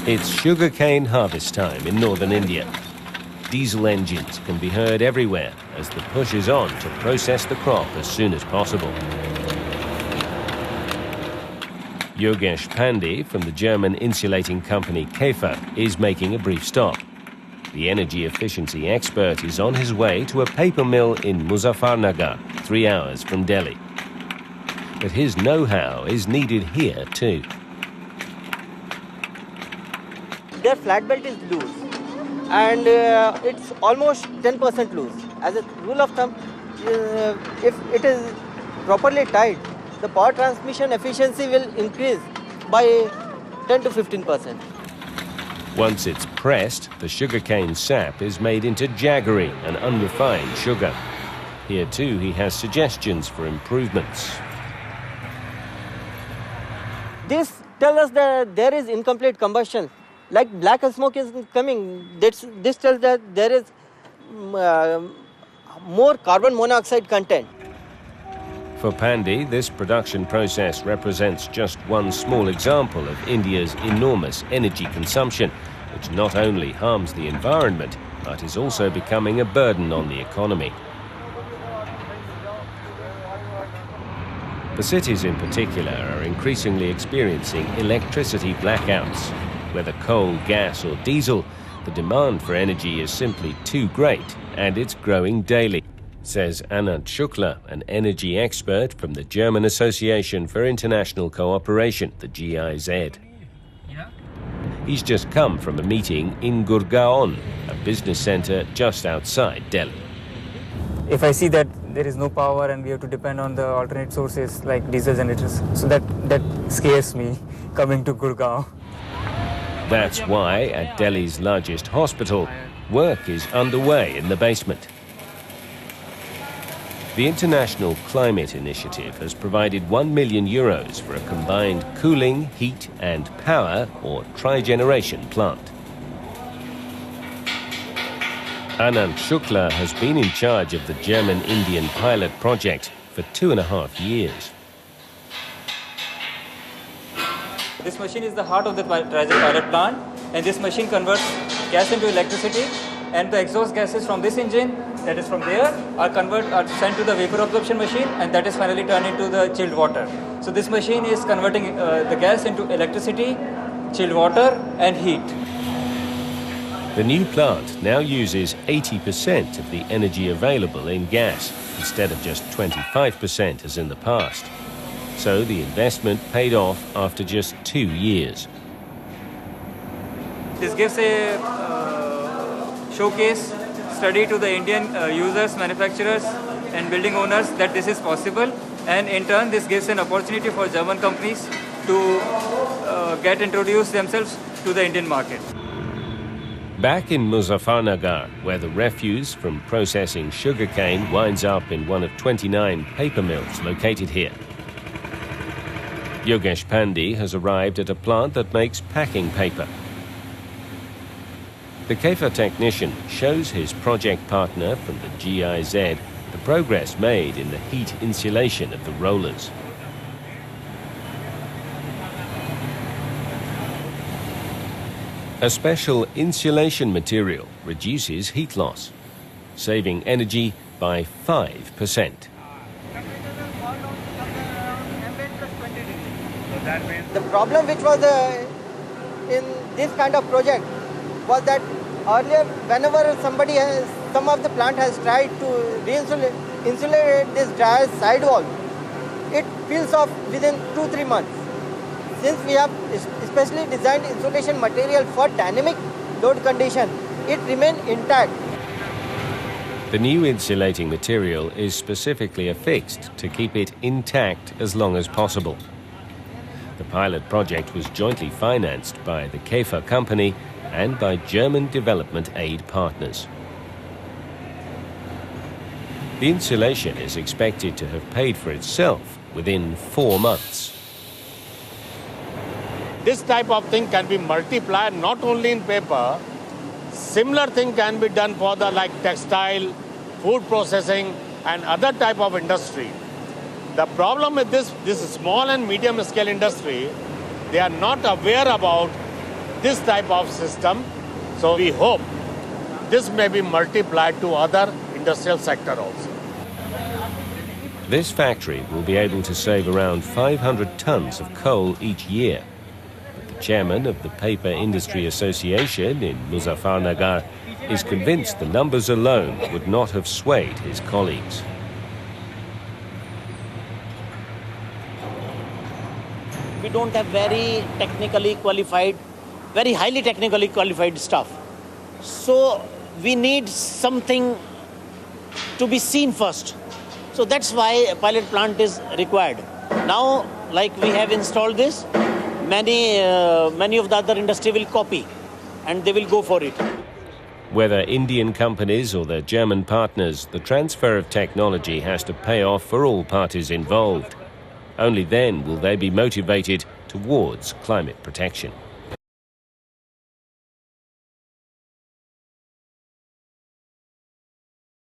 It's sugarcane harvest time in northern India. Diesel engines can be heard everywhere as the push is on to process the crop as soon as possible. Yogesh Pandey from the German insulating company Käfer is making a brief stop. The energy efficiency expert is on his way to a paper mill in Muzaffarnagar, 3 hours from Delhi. But his know-how is needed here too. Their flat belt is loose and it's almost 10% loose. As a rule of thumb, if it is properly tied, the power transmission efficiency will increase by 10 to 15%. Once it's pressed, the sugarcane sap is made into jaggery, an unrefined sugar. Here too he has suggestions for improvements. This tells us that there is incomplete combustion. Like black smoke is coming, this tells that there is more carbon monoxide content. For Pandey, this production process represents just one small example of India's enormous energy consumption, which not only harms the environment, but is also becoming a burden on the economy. The cities in particular are increasingly experiencing electricity blackouts. Whether coal, gas or diesel, the demand for energy is simply too great, and it's growing daily, says Anand Shukla, an energy expert from the German Association for International Cooperation, the GIZ. He's just come from a meeting in Gurgaon, a business centre just outside Delhi. If I see that there is no power and we have to depend on the alternate sources like diesel generators, so that scares me coming to Gurgaon. That's why, at Delhi's largest hospital, work is underway in the basement. The International Climate Initiative has provided €1 million for a combined cooling, heat and power, or Trigeneration plant. Anand Shukla has been in charge of the German-Indian pilot project for 2.5 years. This machine is the heart of the Trigen pilot plant, and this machine converts gas into electricity, and the exhaust gases from this engine, that is from there, are sent to the vapor absorption machine, and that is finally turned into the chilled water. So this machine is converting the gas into electricity, chilled water and heat. The new plant now uses 80% of the energy available in gas, instead of just 25% as in the past. So the investment paid off after just 2 years. This gives a showcase study to the Indian users, manufacturers and building owners that this is possible, and in turn this gives an opportunity for German companies to get introduced themselves to the Indian market. Back in Muzaffarnagar, where the refuse from processing sugarcane winds up in one of 29 paper mills located here, Yogesh Pandey has arrived at a plant that makes packing paper. The Käfer technician shows his project partner from the GIZ the progress made in the heat insulation of the rollers. A special insulation material reduces heat loss, saving energy by 5%. The problem which was in this kind of project was that earlier, whenever some of the plant has tried to insulate this dry sidewall, it peels off within 2-3 months. Since we have specially designed insulation material for dynamic load condition, it remains intact. The new insulating material is specifically affixed to keep it intact as long as possible. The pilot project was jointly financed by the Käfer company and by German development aid partners. The insulation is expected to have paid for itself within 4 months. This type of thing can be multiplied not only in paper. Similar thing can be done for the textile, food processing and other type of industry. The problem with this small and medium scale industry, they are not aware about this type of system. So we hope this may be multiplied to other industrial sector also. This factory will be able to save around 500 tons of coal each year. But the chairman of the Paper Industry Association in Muzaffarnagar is convinced the numbers alone would not have swayed his colleagues. We don't have very highly technically qualified staff. So we need something to be seen first. So that's why a pilot plant is required. Now, like we have installed this, many of the other industry will copy and they will go for it. Whether Indian companies or their German partners, the transfer of technology has to pay off for all parties involved. Only then will they be motivated towards climate protection.